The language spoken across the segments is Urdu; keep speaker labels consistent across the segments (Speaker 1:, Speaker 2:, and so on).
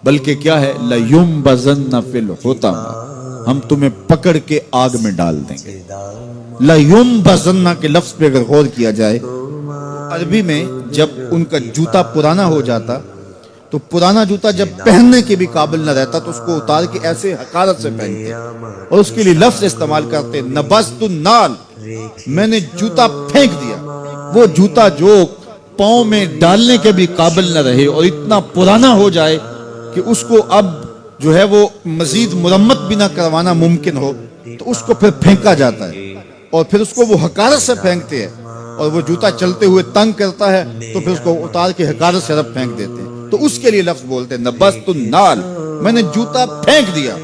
Speaker 1: بلکہ کیا ہے لَيُنبَذَنَّ فِي الْحُطَمَةِ، ہم تمہیں پکڑ کے آگ میں ڈال دیں گے۔ لَيُنبَذَنَّ کے لفظ پہ اگر غور کیا جائے تو عربی میں جب ان کا جوتا پرانا ہو جاتا تو پرانا جوتا جب پہننے کے بھی قابل نہ رہتا تو اس کو اتار کے ایسے حقارت سے پہنتے اور اس کے لیے لفظ استعمال کرتے نبست النال، میں نے جوتا پھینک دیا۔ وہ جوتا جو پاؤں میں ڈالنے کے بھی قابل نہ رہے اور اتنا پرانا ہو جائے کہ اس کو اب جو ہے وہ مزید مرمت بھی نہ کروانا ممکن ہو، تو اس کو پھر پھینکا جاتا ہے اور پھر اس کو وہ حقارت سے پھینکتے ہیں، اور وہ جوتا چلتے ہوئے تنگ کرتا ہے تو پھر اس کو اتار کے حقارت سے رب پھینک دیتے ہیں۔ تو اس کے لیے لفظ بولتے ہیں نبست النال، میں نے جوتا پھینک دیا۔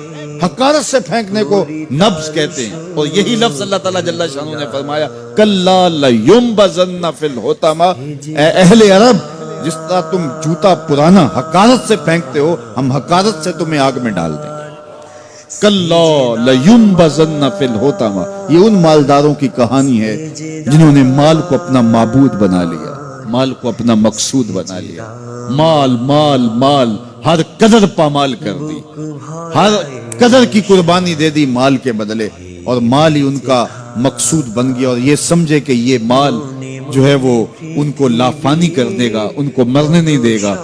Speaker 1: حقارت سے پھینکنے کو نبز کہتے ہیں، اور یہی لفظ اللہ تعالیٰ جل شانہ نے فرمایا کَلَّا لَيُنبَذَنَّ فِي الْحُطَمَةِ، اے اہل عرب جس طرح تم جوتا پرانا حقارت سے پھینکتے ہو، ہم حقارت سے تمہیں آگ میں ڈال دیں گے۔ کَلَّا لَيُنبَذَنَّ فِي الْحُطَمَةِ، یہ ان مالداروں کی کہانی ہے جنہوں نے مال کو اپنا معبود بنا لیا، مال کو اپنا مقصود بنا لیا، مال مال مال، ہر قدر پامال کر دی، ہر قدر کی قربانی دے دی مال کے بدلے، اور مال ہی ان کا مقصود بن گیا، اور یہ سمجھے کہ یہ مال جو ہے وہ ان کو لافانی کر دے گا، ان کو مرنے نہیں دے گا،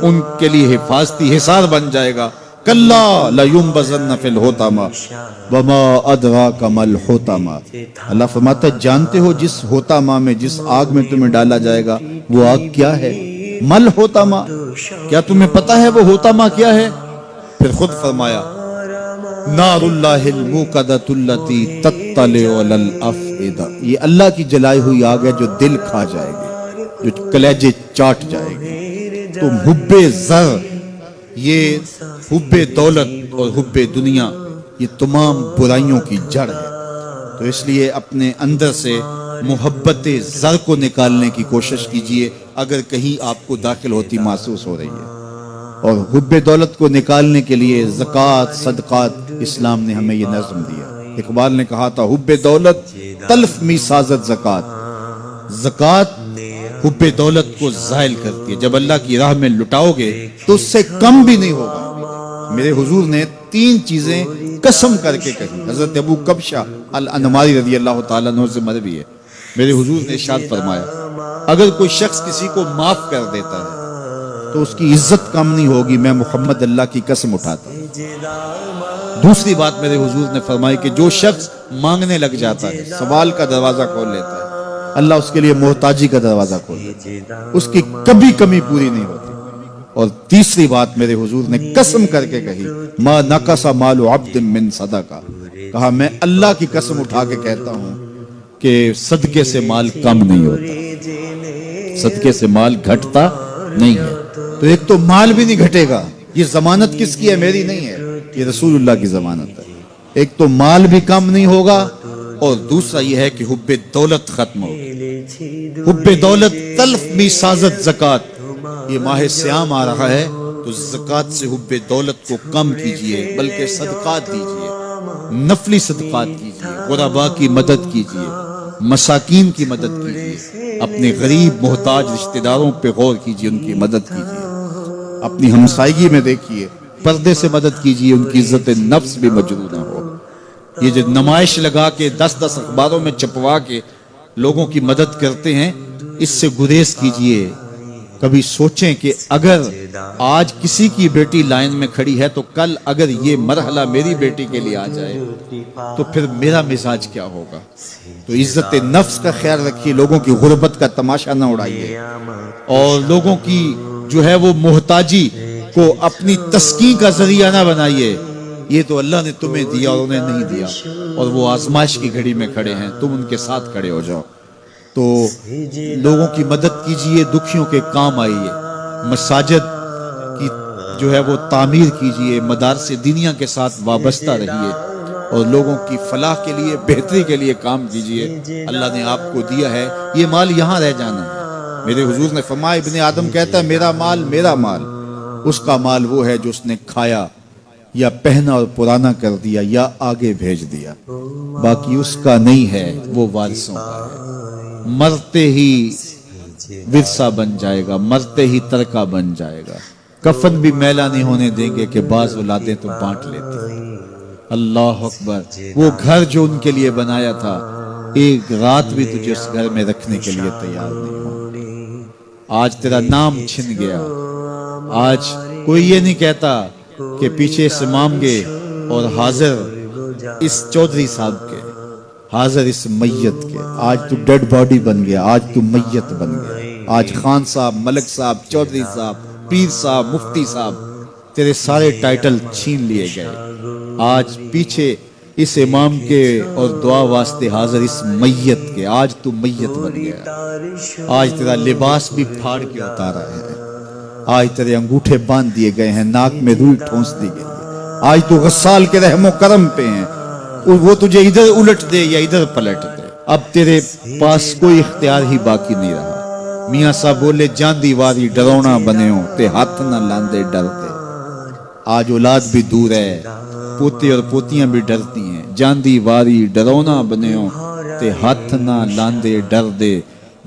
Speaker 1: ان کے لیے حفاظتی حصار بن جائے گا۔ کَلَّا لَيُنبَذَنَّ فِي الْحُطَمَةِ وَمَا أَدْرَاكَ مَا الْحُطَمَةِ، اللہ فرماتا ہے جانتے ہو جس حطمہ میں، جس آگ میں تمہیں ڈالا جائے گا وہ آگ کیا ہے؟ مل حطمہ، کیا تمہیں پتا ہے وہ حطمہ کیا ہے؟ پھر خود فرمایا نار اللہ الموقدۃ التی تطلع علی الافئدہ، یہ اللہ کی جلائی ہوئی آگ ہے جو دل کھا جائے گی، جو کلیجے چاٹ جائے گی۔ تو حب زر، یہ حب دولت اور حب دنیا، یہ تمام برائیوں کی جڑ ہے۔ تو اس لیے اپنے اندر سے محبت زر کو نکالنے کی کوشش کیجئے اگر کہیں آپ کو داخل ہوتی محسوس ہو رہی ہے، اور حب دولت کو نکالنے کے لیے زکوٰۃ صدقات اسلام نے ہمیں یہ نظم دیا۔ اقبال نے کہا تھا حب دولت تلف می سازت زکوٰۃ، زکوٰۃ حب دولت کو زائل کرتی ہے، جب اللہ کی راہ میں لٹاؤ گے تو اس سے کم بھی نہیں ہوگا۔ میرے حضور نے 3 چیزیں قسم کر کے کہی، حضرت ابو کبشہ الانماری رضی اللہ تعالیٰ عنہ سے مروی ہے، میرے حضور نے ارشاد فرمایا اگر کوئی شخص کسی کو معاف کر دیتا ہے تو اس کی عزت کم نہیں ہوگی، میں محمد اللہ کی قسم اٹھاتا ہوں۔ دوسری بات میرے حضور نے فرمائی کہ جو شخص مانگنے لگ جاتا ہے، سوال کا دروازہ کھول لیتا ہے، اللہ اس کے لیے محتاجی کا دروازہ کھول دیتا ہے، اس کی کبھی کمی پوری نہیں ہوتی۔ اور تیسری بات میرے حضور نے قسم کر کے کہی ما نقص مال عبد من صدقہ، کہا میں اللہ کی قسم اٹھا کے کہتا ہوں کہ صدقے سے مال کم نہیں ہوتا، صدقے سے مال گھٹتا نہیں ہے۔ تو ایک تو مال بھی نہیں گھٹے گا، یہ ضمانت کس کی ہے؟ میری نہیں ہے، یہ رسول اللہ کی ضمانت ہے۔ ایک تو مال بھی کم نہیں ہوگا، اور دوسرا یہ ہے کہ حب دولت ختم ہوگی۔ حب دولت تلف می سازت زکوٰۃ، یہ ماہ سیام آ رہا ہے تو زکوٰۃ سے حب دولت کو کم کیجئے، بلکہ صدقات دیجئے، نفلی صدقات کیجئے، غرباء کی مدد کیجئے، مساکین کی مدد کیجئے، اپنے غریب محتاج رشتہ داروں پہ غور کیجئے، ان کی مدد کیجئے، اپنی ہمسائیگی میں دیکھیے، پردے سے مدد کیجئے، ان کی عزت نفس بھی مجروح نہ ہو۔ یہ جو نمائش لگا کے 10 اخباروں میں چھپوا کے لوگوں کی مدد کرتے ہیں، اس سے گریز کیجئے۔ کبھی سوچیں کہ اگر آج کسی کی بیٹی لائن میں کھڑی ہے تو کل اگر یہ مرحلہ میری بیٹی کے لیے آ جائے تو پھر میرا مزاج کیا ہوگا؟ تو عزت نفس کا خیال رکھیے، لوگوں کی غربت کا تماشا نہ اڑائیے، اور لوگوں کی جو ہے وہ محتاجی کو اپنی تسکین کا ذریعہ نہ بنائیے۔ یہ تو اللہ نے تمہیں دیا اور انہیں نہیں دیا، اور وہ آزمائش کی گھڑی میں کھڑے ہیں، تم ان کے ساتھ کھڑے ہو جاؤ۔ تو لوگوں کی مدد کیجئے، دکھیوں کے کام آئیے، مساجد کی جو ہے وہ تعمیر کیجئے، مدارس دینیہ کے ساتھ وابستہ رہیے، اور لوگوں کی فلاح کے لیے، بہتری کے لیے کام کیجئے۔ اللہ نے آپ کو دیا ہے، یہ مال یہاں رہ جانا ہے۔ میرے حضور نے فرمایا ابن آدم کہتا ہے میرا مال میرا مال، اس کا مال وہ ہے جو اس نے کھایا یا پہنا اور پرانا کر دیا یا آگے بھیج دیا، باقی اس کا نہیں ہے، وہ وارثوں کا ہے۔ مرتے ہی ورثہ بن جائے گا، مرتے ہی ترکہ بن جائے گا۔ کفن بھی میلا نہیں ہونے دیں گے کہ بعض اولادیں تو بانٹ لیتی ہیں۔ اللہ اکبر، وہ گھر جو ان کے لیے بنایا تھا ایک رات بھی تجھے اس گھر میں رکھنے کے لیے تیار نہیں ہوں۔ آج تیرا نام چھن گیا، آج کوئی یہ نہیں کہتا کہ پیچھے اس امام کے اور حاضر اس چودھری صاحب کے، حاضر اس میت کے۔ آج تو ڈیڈ باڈی بن گیا، آج تو میت بن گیا۔ آج خان صاحب، ملک صاحب، چودھری صاحب، پیر صاحب، مفتی صاحب، تیرے سارے ٹائٹل چھین لیے گئے۔ آج پیچھے اس امام کے اور دعا واسطے حاضر اس میت کے، آج تو میت بن گیا۔ آج تیرا لباس بھی پھاڑ کے اتارا ہے، آج تیرے انگوٹھے باندھ دیے گئے ہیں، ناک میں روئی ٹھونس دی گئی ہے۔ آج تو غسال کے رحم و کرم پہ ہیں، وہ تجھے ادھر الٹ دے یا ادھر پلٹ دے، اب تیرے پاس کوئی اختیار ہی باقی نہیں رہا۔ میاں صاحب بولے جاندی واری ڈرونا بنے ہو تے ہاتھ نہ لاندے ڈرتے۔ آج اولاد بھی دور ہے، پوتے اور پوتیاں بھی ڈرتی ہیں۔ جاندی واری ڈرونا بنے ہو تے ہاتھ نہ لاندے ڈر دے،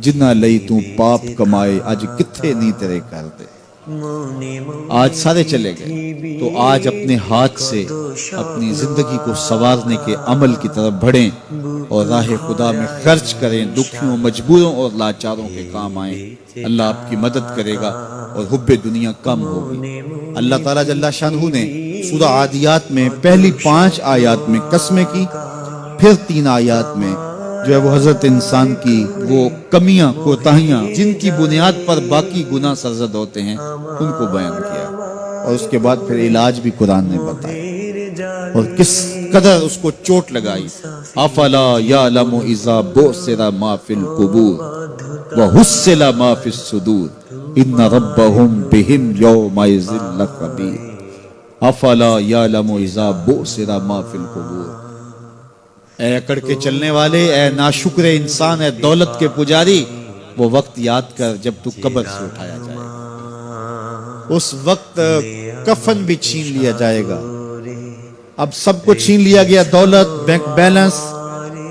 Speaker 1: جنہ لئی تو پاپ کمائے اج کتھے نہیں تیرے کر دے۔ آج سارے چلے گئے تو آج اپنے ہاتھ سے اپنی زندگی کو سنوارنے کے عمل کی طرف بڑھیں اور راہ خدا میں خرچ کریں، دکھیوں، مجبوروں اور لاچاروں کے کام آئیں۔ اللہ آپ کی مدد کرے گا اور حب دنیا کم ہوگی۔ اللہ تعالیٰ جل شانہ نے سورہ عادیات میں پہلی 5 آیات میں قسمیں کی، پھر 3 آیات میں جو ہے وہ حضرت انسان کی وہ کمیاں، کوتاہیاں جن کی بنیاد پر باقی گناہ سرزد ہوتے ہیں ان کو بیان کیا، اور اس کے بعد پھر علاج بھی قرآن نے بتایا اور کس قدر اس کو چوٹ لگائی۔ افلا یعلم اذا بعثر ما فی القبور وحصل ما فی الصدور ان ربهم بهم یومئذ لخبیر۔ افلا یعلم اذا بعثر ما فی القبور، اے اکڑ کے چلنے والے، اے ناشکر انسان، اے دولت کے پجاری، وہ وقت یاد کر جب تو قبر سے اٹھایا جائے گا۔ اس وقت کفن بھی چھین لیا جائے گا۔ اب سب کو چھین لیا گیا، دولت، بینک بیلنس،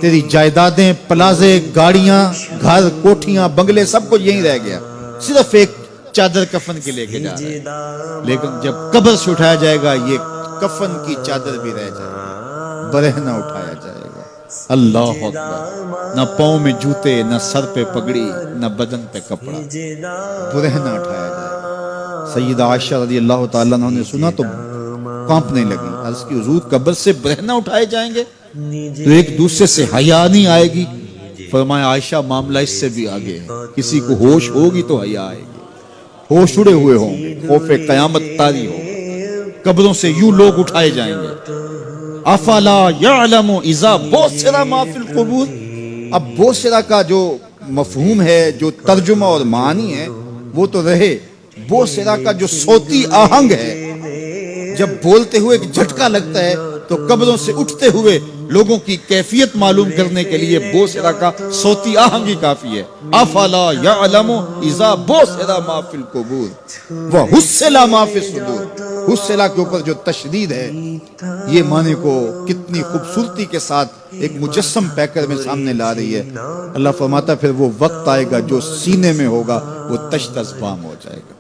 Speaker 1: تیری جائیدادیں، پلازے، گاڑیاں، گھر، کوٹھیاں، بنگلے، سب کچھ یہیں رہ گیا، صرف ایک چادر کفن کے لے کے جا رہے ہیں۔ لیکن جب قبر سے اٹھایا جائے گا یہ کفن کی چادر بھی رہ جائے گی، برہنہ اٹھایا جائے گا۔ اللہ اکبر، نہ پاؤں میں جوتے، نہ سر پہ پگڑی، نہ بدن پہ کپڑا، برہنہ اٹھایا جائے گا۔ سیدہ عائشہ رضی اللہ تعالیٰ عنہ نے سنا تو کانپنے لگی، عرض کی حضور قبر سے برہنہ اٹھائے جائیں گے تو ایک دوسرے سے حیا نہیں آئے گی؟ فرمایا عائشہ معاملہ اس سے بھی آگے ہے، کسی کو ہوش ہوگی تو حیا آئے گی، ہوش اڑے ہوئے ہوں گے، خوف قیامت طاری ہوگا، قبروں سے یوں لوگ اٹھائے جائیں گے۔ افلا یعلم اذا بعثر ما فی القبور، اب بعثر کا جو مفہوم ہے، جو ترجمہ اور معنی ہے وہ تو رہے، بعثر کا جو صوتی آہنگ ہے، جب بولتے ہوئے ایک جھٹکا لگتا ہے تو قبروں سے اٹھتے ہوئے لوگوں کی کیفیت معلوم کرنے کے لیے بعثر کا صوتی آہنگ ہی کافی ہے۔ افلا یعلم اذا بعثر ما فی القبور وحصل ما فی الصدور، حصل کے اوپر جو تشدید ہے، یہ معنی کو کتنی خوبصورتی کے ساتھ ایک مجسم پیکر میں سامنے لا رہی ہے۔ اللہ فرماتا پھر وہ وقت آئے گا جو سینے میں ہوگا وہ تشت ازبام ہو جائے گا۔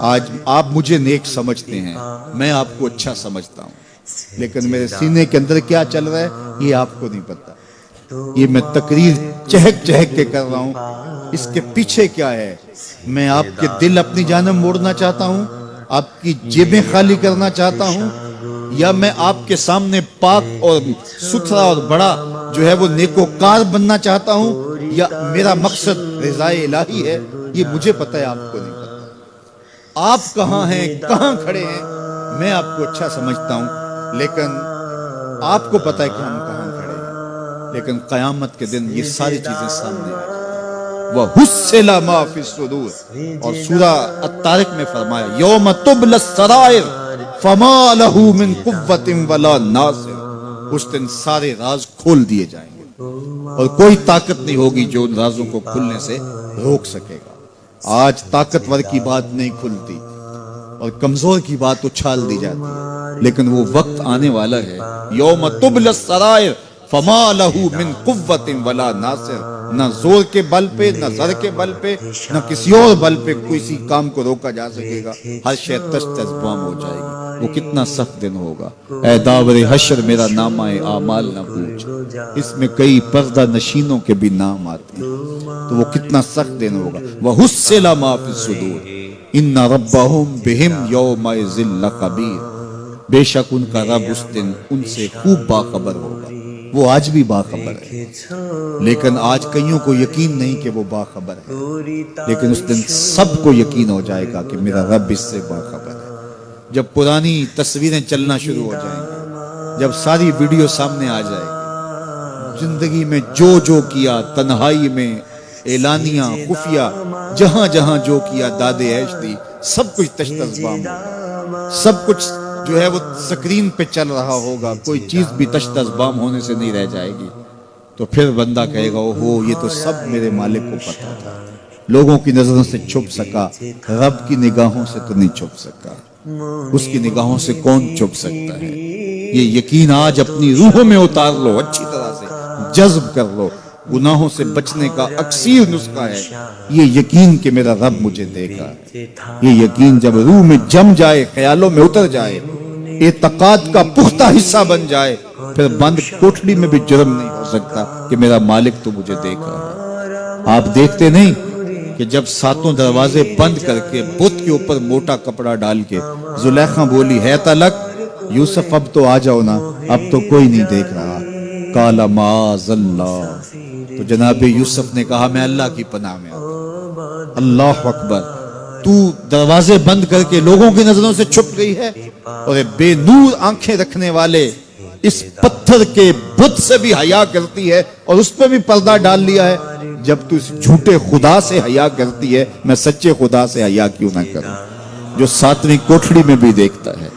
Speaker 1: آج آپ مجھے نیک سمجھتے ہیں، میں آپ کو اچھا سمجھتا ہوں، لیکن میرے سینے کے اندر کیا چل رہا ہے یہ آپ کو نہیں پتا۔ یہ میں تقریر چہک چہک کے کر رہا ہوں، اس کے پیچھے کیا ہے؟ میں آپ کے دل اپنی جانب موڑنا چاہتا ہوں، آپ کی جیبیں خالی کرنا چاہتا ہوں، یا میں آپ کے سامنے پاک اور ستھرا اور بڑا جو ہے وہ نیکوکار بننا چاہتا ہوں، یا میرا مقصد رضائے الہی ہے؟ یہ مجھے پتہ ہے، آپ کو نہیں پتہ۔ آپ کہاں ہیں، کہاں کھڑے ہیں، میں آپ کو اچھا سمجھتا ہوں، لیکن آپ کو پتہ ہے کہ ہم کہاں کھڑے ہیں۔ لیکن قیامت کے دن یہ ساری چیزیں سامنے آئیں۔ وَحُصِّلَ مَا فِي الصُّدُورِ، اور سورہ الطارق میں فرمایا یوم تبلی السرائر فما لَهُ مِن قُوَّةٍ وَلَا نَاصِرٍ، اس دن سارے راز کھول دیے جائیں گے اور کوئی طاقت نہیں ہوگی جو ان رازوں کو کھلنے سے روک سکے گا۔ آج طاقتور کی بات نہیں کھلتی اور کمزور کی بات اچھال دی جاتی ہے، لیکن وہ وقت آنے والا ہے یوم تبلی السرائر فما لَهُ مِن قُوَّةٍ وَلَا نَاصِرٍ، نہ زور کے بل پہ، نہ زر کے بل پہ، نہ کسی اور بل پہ کسی کام کو روکا جا سکے گا، ہر شے تشت ازبام ہو جائے گی۔ وہ کتنا سخت دن ہوگا۔ اے داور حشر میرا نامہ اعمال نہ پوچھ، اس میں کئی پردہ نشینوں کے بھی نام آتے ہیں، تو وہ کتنا سخت دن ہوگا۔ وَحُصِّلَ مَا فِي الصُّدُورِ إِنَّ رَبَّهُمْ بِهِمْ يَوْمَئِذٍ لَخَبِيرٌ، بے شک ان کا رب اس دن ان سے خوب باخبر ہوگا۔ وہ آج بھی باخبر ہے، لیکن آج کئیوں کو یقین نہیں کہ وہ باخبر ہے، لیکن اس دن سب کو یقین ہو جائے گا کہ میرا رب اس سے باخبر ہے۔ جب پرانی تصویریں چلنا شروع ہو جائیں گی، جب ساری ویڈیو سامنے آ جائے گی، زندگی میں جو کیا، تنہائی میں، اعلانیہ، خفیہ، جہاں جہاں جو کیا، داد عیش دی، سب کچھ تشت ازبام ہوگا، سب کچھ جو ہے وہ سکرین پہ چل رہا ہوگا، کوئی چیز بھی تشت ازبام ہونے سے نہیں رہ جائے گی۔ تو پھر بندہ کہے گا اوہو یہ تو سب میرے مالک کو پتا تھا، لوگوں کی نظروں سے چھپ سکا، رب کی نگاہوں سے تو نہیں چھپ سکا، اس کی نگاہوں سے کون چھپ سکتا ہے؟ یہ یقین آج اپنی روحوں میں اتار لو، اچھی طرح سے جذب کر لو۔ گناہوں سے بچنے کا اکثیر نسخہ ہے یہ یقین کہ میرا رب مجھے دیکھا ہے۔ یہ یقین جب روح میں جم جائے، خیالوں میں اتر جائے، اعتقاد کا پختہ حصہ بن جائے، پھر بند کوٹھڑی میں بھی جرم نہیں ہو سکتا کہ میرا مالک تو مجھے دیکھ رہا ہے۔ آپ دیکھتے نہیں کہ جب ساتوں دروازے بند کر کے بت کے اوپر موٹا کپڑا ڈال کے زلیخا بولی ہے تلک، یوسف اب تو آ جاؤ نا، اب تو کوئی نہیں دیکھ رہا، قال معاذ اللہ، تو جناب یوسف نے کہا میں اللہ کی پناہ میں آتا ہوں۔ اللہ اکبر، تو دروازے بند کر کے لوگوں کی نظروں سے چھپ گئی ہے، اور بے نور آنکھیں رکھنے والے اس پتھر کے بت سے بھی حیا کرتی ہے اور اس پہ بھی پردہ ڈال لیا ہے۔ جب تو اس جھوٹے خدا سے حیا کرتی ہے، میں سچے خدا سے حیا کیوں نہ کروں جو ساتویں کوٹھڑی میں بھی دیکھتا ہے۔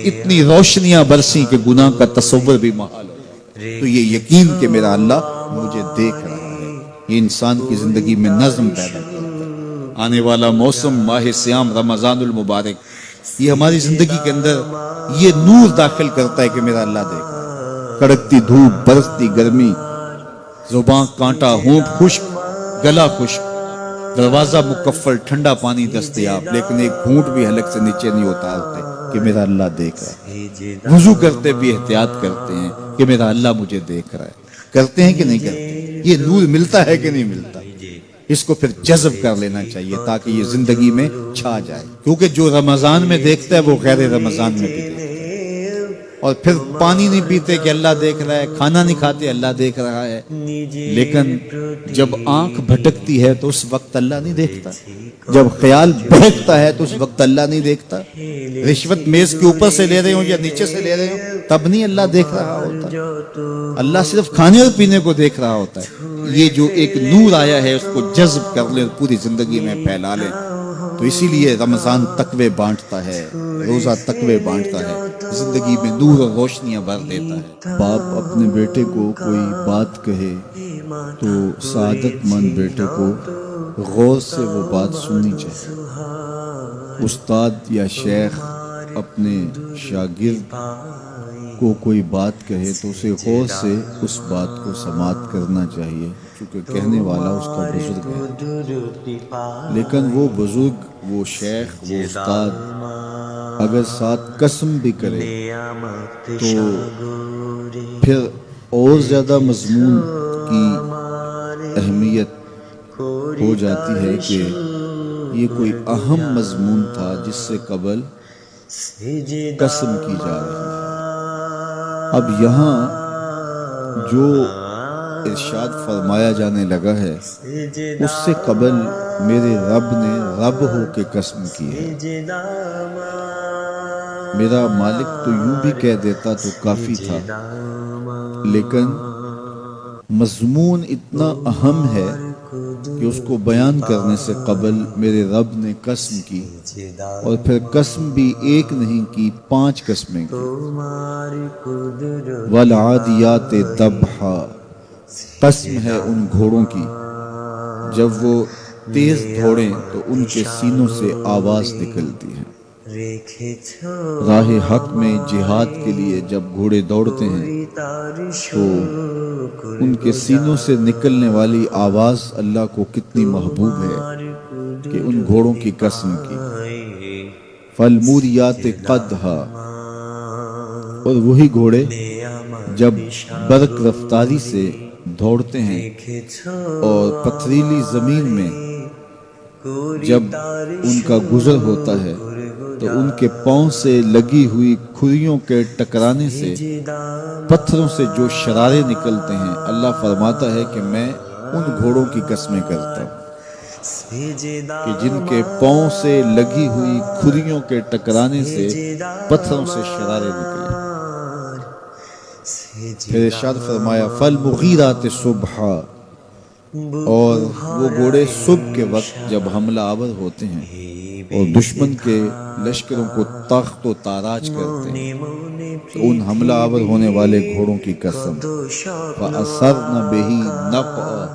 Speaker 1: اتنی روشنیاں برسی کہ گناہ کا تصور بھی محال ہو جائے۔ تو یہ یقین کہ میرا اللہ مجھے دیکھ رہا ہے، یہ انسان کی زندگی میں نظم پیدا کرتا ہے۔ آنے والا موسم ماہ سیام رمضان المبارک، یہ ہماری زندگی کے اندر یہ نور داخل کرتا ہے کہ میرا اللہ دیکھ رہا ہے۔ کڑکتی دھوپ، برستی گرمی، زباں کانٹا، ہونٹ خشک، گلا خشک، دروازہ مکفل، ٹھنڈا پانی دستیاب، لیکن ایک گھونٹ بھی حلق سے نیچے نہیں اتارتے کہ میرا اللہ دیکھ رہا ہے۔ وضو کرتے بھی احتیاط کرتے ہیں کہ میرا اللہ مجھے دیکھ رہا ہے۔ کرتے ہیں کہ نہیں کرتے؟ یہ نور ملتا ہے کہ نہیں ملتا؟ اس کو پھر جذب کر لینا چاہیے تاکہ یہ زندگی میں چھا جائے، کیونکہ جو رمضان میں دیکھتا ہے وہ غیر رمضان میں بھی دیکھتا ہے۔ اور پھر پانی نہیں پیتے کہ اللہ دیکھ رہا ہے، کھانا نہیں کھاتے اللہ دیکھ رہا ہے، لیکن جب آنکھ بھٹکتی ہے تو اس وقت اللہ نہیں دیکھتا، جب خیال بہکتا ہے تو اس وقت اللہ نہیں دیکھتا۔ رشوت میز کے اوپر سے لے رہے ہوں یا نیچے سے لے رہے ہوں تب نہیں اللہ دیکھ رہا ہوتا، اللہ صرف کھانے اور پینے کو دیکھ رہا ہوتا ہے۔ یہ جو ایک نور آیا ہے اس کو جذب کر لیں، پوری زندگی میں پھیلا لیں۔ تو اسی لیے رمضان تقوی بانٹتا ہے، روزہ تقوی بانٹتا ہے، زندگی میں نور اور روشنیاں بھر دیتا ہے۔ باپ اپنے بیٹے کو کوئی بات کہے تو سعادت مند بیٹے کو غور سے وہ بات سننی چاہیے۔ استاد یا شیخ اپنے شاگرد کو کوئی بات کہے تو اسے غور سے اس بات کو سماعت کرنا چاہیے، چونکہ کہنے والا اس کا بزرگ ہے۔ لیکن وہ بزرگ، وہ شیخ، وہ استاد اگر ساتھ قسم بھی کرے تو پھر اور زیادہ مضمون کی اہمیت ہو جاتی ہے کہ یہ کوئی اہم مضمون تھا جس سے قبل قسم کی جا رہی ہے۔ اب یہاں جو ارشاد فرمایا جانے لگا ہے اس سے قبل میرے رب نے رب ہو کے قسم کی ہے۔ میرا مالک تو یوں بھی کہہ دیتا تو کافی تھا، لیکن مضمون اتنا اہم ہے کہ اس کو بیان کرنے سے قبل میرے رب نے قسم کی، اور پھر قسم بھی ایک نہیں کی، 5 قسمیں کی۔ والعادیات ضبحا، قسم ہے ان گھوڑوں کی جب وہ تیز دوڑیں تو ان کے سینوں سے آواز نکلتی ہے۔ راہ حق میں جہاد کے لیے جب گھوڑے دوڑتے ہیں تو ان کے سینوں سے نکلنے والی آواز اللہ کو کتنی محبوب ہے کہ ان گھوڑوں کی قسم کی فالموریات قدحا، اور وہی گھوڑے جب برق رفتاری سے دوڑتے ہیں اور پتھریلی زمین میں جب ان کا گزر ہوتا ہے تو ان کے پاؤں سے لگی ہوئی کھریوں کے ٹکرانے سے پتھروں سے جو شرارے نکلتے ہیں، اللہ فرماتا ہے کہ میں ان گھوڑوں کی قسمیں کرتا ہوں کہ جن کے پاؤں سے لگی ہوئی کھریوں کے ٹکرانے سے پتھروں سے شرارے نکلے۔ پھر ارشاد فرمایا فالمغیرات صبحا، اور وہ گھوڑے صبح کے وقت جب حملہ آور ہوتے ہیں اور دشمن کے لشکروں کو تخت و تاراج کرتے ہیں تو ان حملہ آور ہونے والے گھوڑوں کی قسم فَأَثَرْنَ بِهِ نَقْعًا،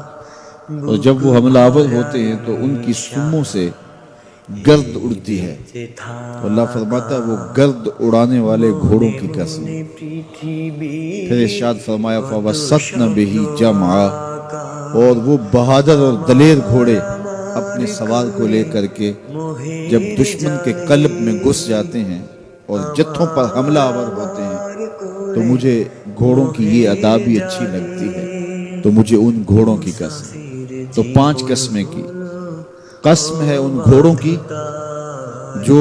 Speaker 1: اور جب وہ حملہ آور ہوتے ہیں تو ان کی سموں سے گرد اڑتی ہے، تو اللہ فرماتا ہے وہ گرد اڑانے والے گھوڑوں کی قسم۔ پھر ارشاد فرمایا فَوَسَّطْنَ بِهِ جَمْعًا، اور وہ بہادر اور دلیر گھوڑے اپنے سوار کو لے کر کے جب دشمن کے قلب میں گھس جاتے ہیں اور جتھوں پر حملہ آور ہوتے ہیں تو مجھے گھوڑوں کی یہ ادا بھی اچھی لگتی ہے، تو مجھے ان گھوڑوں کی قسم۔ تو 5 قسمیں کی قسم ہے ان گھوڑوں کی جو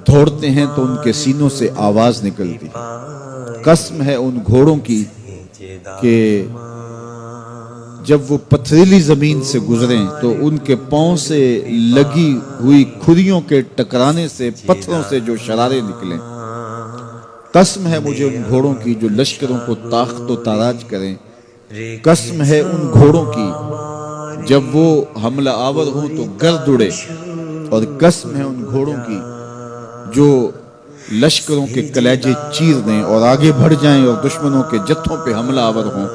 Speaker 1: دوڑتے ہیں تو ان کے سینوں سے آواز نکلتی، قسم ہے ان گھوڑوں کی کہ جب وہ پتھریلی زمین سے گزریں تو ان کے پاؤں سے لگی ہوئی کھریوں کے ٹکرانے سے پتھروں سے جو شرارے نکلیں۔ قسم ہے مجھے ان گھوڑوں کی جو لشکروں کو تاخت و تاراج کریں۔ قسم ہے ان گھوڑوں کی جب وہ حملہ آور ہوں تو گرد اڑے، اور قسم ہے ان گھوڑوں کی جو لشکروں کے کلیجے چیر دیں اور آگے بڑھ جائیں اور دشمنوں کے جتھوں پہ حملہ آور ہوں۔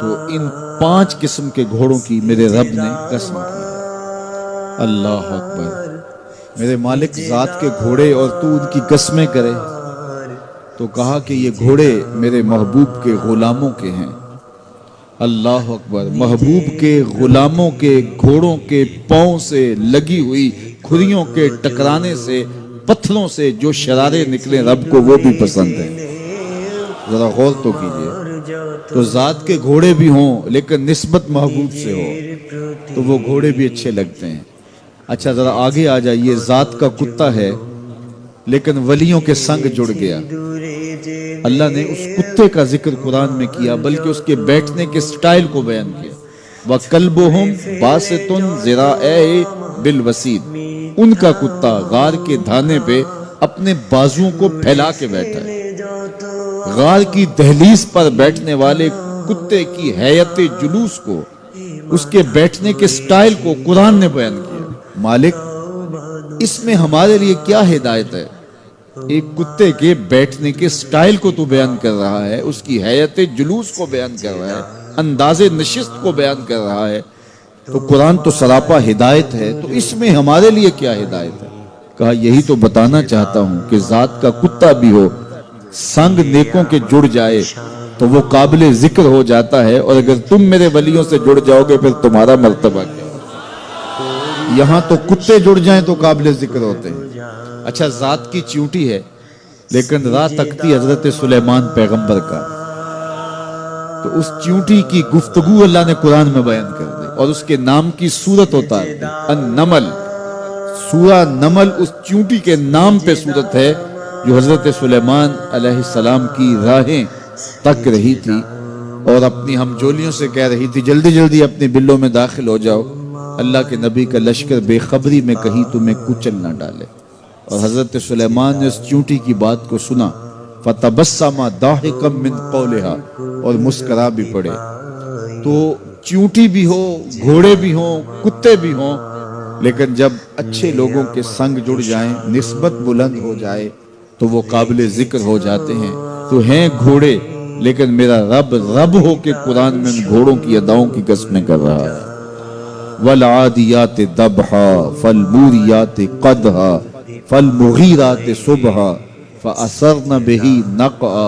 Speaker 1: تو ان 5 قسم کے گھوڑوں کی میرے رب نے قسم کی۔ اللہ اکبر، میرے مالک ذات کے گھوڑے اور تو ان کی قسمیں کرے، تو کہا کہ یہ گھوڑے میرے محبوب کے غلاموں کے ہیں۔ اللہ اکبر، محبوب کے غلاموں کے گھوڑوں کے پاؤں سے لگی ہوئی کھریوں کے ٹکرانے سے پتھروں سے جو شرارے نکلے رب کو وہ بھی پسند ہیں۔ ذرا غور تو کیجئے، تو ذات کے گھوڑے بھی ہوں لیکن نسبت محبوب سے ہو تو وہ گھوڑے بھی اچھے لگتے ہیں۔ اچھا ذرا آگے آ جائیے، ذات کا کتا ہے لیکن ولیوں کے سنگ جڑ گیا۔ اللہ نے اس کتے کا ذکر قرآن میں کیا بلکہ اس کے بیٹھنے کے سٹائل کو بیان کیا۔ وَكَلْبُهُمْ بَاسِطٌ ذِرَاعَيْهِ بِالْوَسِيدِ، ان کا کتا غار کے دھانے پہ اپنے بازوؤں کو پھیلا کے بیٹھا ہے۔ غار کی دہلیز پر بیٹھنے والے کتے کی حیت جلوس کو، اس کے بیٹھنے کے سٹائل کو قرآن نے بیان کیا۔ مالک اس میں ہمارے لیے کیا ہدایت ہے؟ ایک کتے کے بیٹھنے کے سٹائل کو تو بیان کر رہا ہے، اس کی حیت جلوس کو بیان کر رہا ہے، انداز نشست کو بیان کر رہا ہے، تو قرآن تو سراپا ہدایت ہے، تو اس میں ہمارے لیے کیا ہدایت ہے؟ کہا یہی تو بتانا چاہتا ہوں کہ ذات کا کتا بھی ہو، سنگ نیکوں کے جڑ جائے تو وہ قابل ذکر ہو جاتا ہے، اور اگر تم میرے ولیوں سے جڑ جاؤ گے پھر تمہارا مرتبہ کیا ہوگا؟ یہاں تو کتے جڑ جائیں تو قابل ذکر ہوتے ہیں۔ اچھا ذات کی چیونٹی ہے لیکن راہ تکتی حضرت سلیمان پیغمبر کا، تو اس چیونٹی کی گفتگو اللہ نے قرآن میں بیان کر دی اور اس کے نام کی سورت ہوتا ہے النمل۔ سورہ نمل اس چیونٹی کے نام پہ سورت ہے جو حضرت سلیمان علیہ السلام کی راہیں تک رہی تھی اور اپنی ہمجولیوں سے کہہ رہی تھی جلدی جلدی اپنی بلوں میں داخل ہو جاؤ، اللہ کے نبی کا لشکر بے خبری میں کہیں تمہیں کچل نہ ڈالے۔ اور حضرت سلیمان نے اس چیونٹی کی بات کو سنا، فَتَبَسَّمَ ضَاحِكًا مِّن قَوْلِهَا، اور مسکرا بھی پڑے۔ تو چیونٹی بھی ہو، گھوڑے بھی ہوں، کتے بھی ہوں، لیکن جب اچھے لوگوں کے سنگ جڑ جائیں، نسبت بلند ہو جائے تو وہ قابل ذکر ہو جاتے ہیں۔ تو ہیں گھوڑے لیکن میرا رب رب ہو کے قرآن میں ان گھوڑوں کی اداؤں کی قسمیں کر رہا ہے۔ وَالْعَادِيَاتِ ضَبْحًا فَالْمُورِيَاتِ قَدْحًا فَالْمُغِيرَاتِ صُبْحًا فَأَثَرْنَ بِهِ نَقْعًا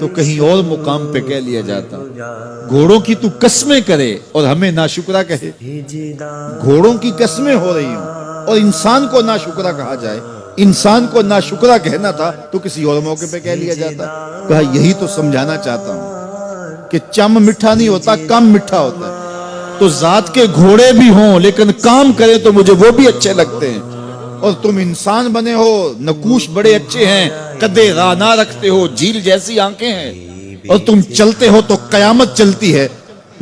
Speaker 1: تو کہیں اور مقام پہ کہہ لیا جاتا. گھوڑوں کی تو قسمیں کرے اور ہمیں ناشکرہ کہے. گھوڑوں کی قسمیں ہو رہی ہوں اور انسان کو ناشکرہ کہا جائے. انسان کو ناشکرہ کہنا تھا تو کسی اور موقع پہ کہہ لیا جاتا. کہا یہی تو سمجھانا چاہتا ہوں کہ چم میٹھا نہیں ہوتا، کم میٹھا ہوتا ہے. تو ذات کے گھوڑے بھی ہوں لیکن کام کریں تو مجھے وہ بھی اچھے لگتے ہیں. اور تم انسان بنے ہو، نقوش بڑے اچھے ہیں، قدے رانا رکھتے ہو، جھیل جیسی آنکھیں ہیں، اور تم چلتے ہو تو قیامت چلتی ہے،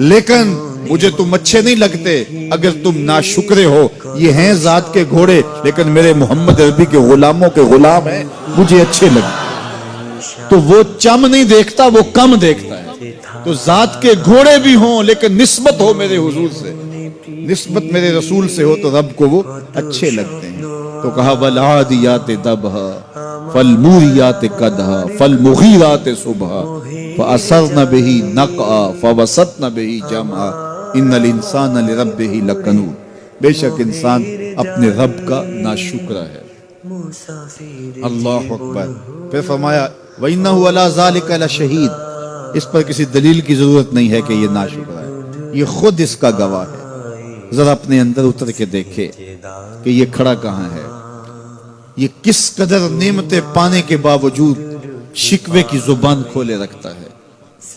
Speaker 1: لیکن مجھے تم اچھے نہیں لگتے اگر تم ناشکرے ہو. یہ ہیں ذات کے گھوڑے لیکن میرے محمد عربی کے غلاموں کے غلام ہیں، مجھے اچھے لگتے. تو وہ چم نہیں دیکھتا، وہ کم دیکھتا ہے. تو ذات کے گھوڑے بھی ہوں لیکن نسبت ہو میرے حضور سے، نسبت میرے رسول سے ہو تو رب کو وہ اچھے لگتے ہیں. تو کہا والعادیات ضبحا فالموریات قدحا فالمغیرات صبحا فاثرن به نقعا فوسطن به جمعا ان الانسان لربه لکنود. بے شک انسان اپنے رب کا ناشکرہ ہے. اللہ اکبر. پھر فرمایا وَإِنَّهُ عَلَى ذَلِكَ لَشَهِيدٌ. اس پر کسی دلیل کی ضرورت نہیں ہے کہ یہ ناشکرہ ہے، یہ خود اس کا گواہ ہے. ذرا اپنے اندر اتر کے دیکھے کہ یہ کھڑا کہاں ہے. یہ کس قدر نعمتیں پانے کے باوجود شکوے کی زبان کھولے رکھتا ہے.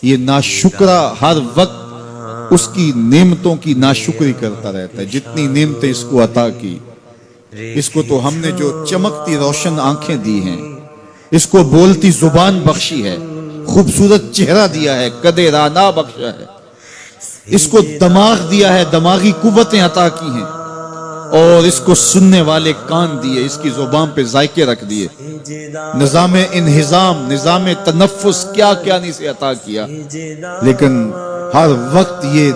Speaker 1: یہ ناشکرہ ہر وقت اس کی نعمتوں کی ناشکری کرتا رہتا ہے. جتنی نعمتیں اس کو عطا کی، اس کو تو ہم نے جو چمکتی روشن آنکھیں دی ہیں، اس کو بولتی زبان بخشی ہے، خوبصورت چہرہ دیا ہے، قدے رانا بخشا ہے، اس کو دماغ دیا ہے، دماغی قوتیں عطا کی ہیں، اور اس کو سننے والے کان دیے، اس کی زبان پہ ذائقے رکھ دیے، نظام انہضام، نظام تنفس، کیا کیا نہیں سے عطا کیا. لیکن ہر وقت یہ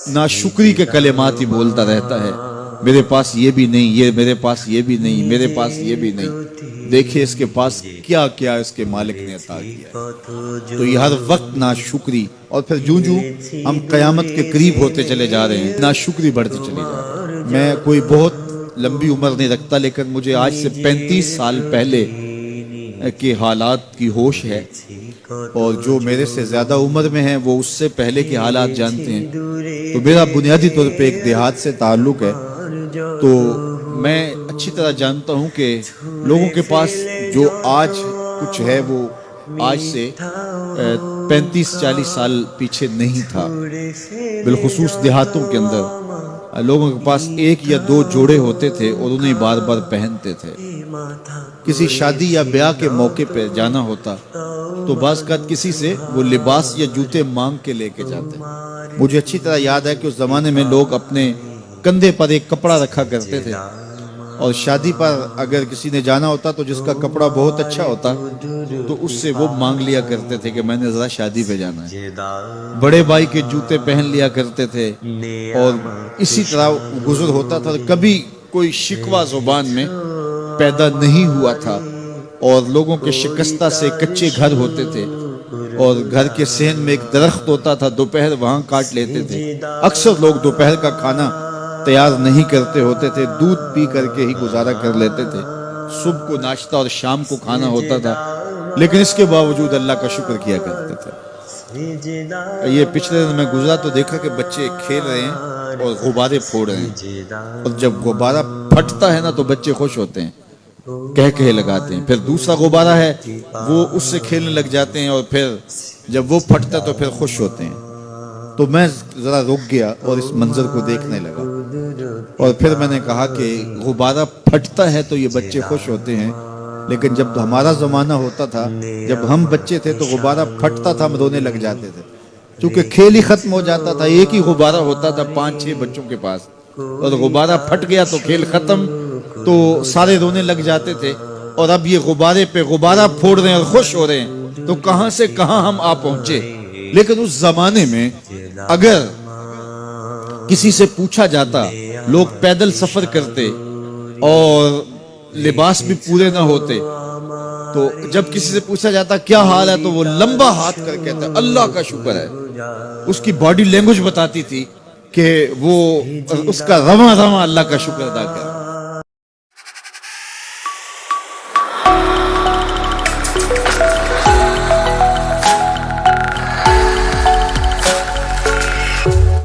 Speaker 1: ناشکری کے کلمات ہی بولتا رہتا ہے. میرے پاس یہ بھی نہیں، یہ میرے پاس یہ بھی نہیں، میرے پاس یہ بھی نہیں. دیکھیں اس کے پاس کیا کیا اس کے مالک نے عطا کیا. تو یہ ہر وقت ناشکری. اور پھر جوں جوں ہم قیامت کے قریب ہوتے چلے جا رہے ہیں، ناشکری بڑھتی چلی جا رہی ہے. میں کوئی بہت لمبی عمر نہیں رکھتا، لیکن مجھے آج سے 35 سال پہلے کے حالات کی ہوش ہے، اور جو میرے سے زیادہ عمر میں ہیں وہ اس سے پہلے کے حالات جانتے ہیں. تو میرا بنیادی طور پہ ایک دیہات سے تعلق ہے. تو میں اچھی طرح جانتا ہوں کہ لوگوں کے پاس جو آج کچھ ہے وہ آج سے 35-40 سال پیچھے نہیں تھا. بالخصوص دیہاتوں کے اندر لوگوں کے پاس 1 یا 2 جوڑے ہوتے تھے اور انہیں بار بار پہنتے تھے. کسی شادی یا بیاہ کے موقع پہ جانا ہوتا تو بعض اوقات کسی سے وہ لباس یا جوتے مانگ کے لے کے جاتے. مجھے اچھی طرح یاد ہے کہ اس زمانے میں لوگ اپنے کندھے پر ایک کپڑا رکھا کرتے تھے، اور شادی پر اگر کسی نے جانا ہوتا تو جس کا کپڑا بہت اچھا ہوتا تو اس سے وہ مانگ لیا کرتے تھے کہ میں نے ذرا شادی پہ جانا ہے. بڑے بھائی کے جوتے پہن لیا کرتے تھے، اور اسی طرح گزر ہوتا تھا. کبھی کوئی شکوہ زبان میں پیدا نہیں ہوا تھا، اور لوگوں کے شکستہ سے کچے گھر ہوتے تھے، اور گھر کے صحن میں ایک درخت ہوتا تھا، دوپہر وہاں کاٹ لیتے تھے. اکثر لوگ دوپہر کا کھانا تیار نہیں کرتے ہوتے تھے، دودھ پی کر کے ہی گزارا کر لیتے تھے. صبح کو ناشتہ اور شام کو کھانا ہوتا تھا، لیکن اس کے باوجود اللہ کا شکر کیا کرتے تھے. یہ پچھلے دن میں گزرا تو دیکھا کہ بچے کھیل رہے ہیں اور غبارے پھوڑ رہے ہیں، اور جب غبارہ پھٹتا ہے نا تو بچے خوش ہوتے ہیں، کہہ لگاتے ہیں. پھر دوسرا غبارہ ہے وہ اس سے کھیلنے لگ جاتے ہیں، اور پھر جب وہ پھٹتا تو پھر خوش ہوتے ہیں. تو میں ذرا رک گیا اور اس منظر کو دیکھنے لگا، اور پھر میں نے کہا کہ غبارہ پھٹتا ہے تو یہ بچے خوش ہوتے ہیں، لیکن جب ہمارا زمانہ ہوتا تھا، جب ہم بچے تھے تو غبارہ پھٹتا تھا، ہم رونے لگ جاتے تھے، کیونکہ کھیل ہی ختم ہو جاتا تھا. ایک ہی غبارہ ہوتا تھا 5-6 بچوں کے پاس، اور غبارہ پھٹ گیا تو کھیل ختم، تو سارے رونے لگ جاتے تھے. اور اب یہ غبارے پہ غبارہ پھوڑ رہے ہیں اور خوش ہو رہے ہیں، تو کہاں سے کہاں ہم آ پہنچے. لیکن اس زمانے میں اگر کسی سے پوچھا جاتا، لوگ پیدل سفر کرتے اور لباس بھی پورے نہ ہوتے، تو جب کسی سے پوچھا جاتا کیا حال ہے تو وہ لمبا ہاتھ کر کہتا اللہ کا شکر ہے. اس کی باڈی لینگویج بتاتی تھی کہ وہ اس کا رواں اللہ کا شکر ادا کر.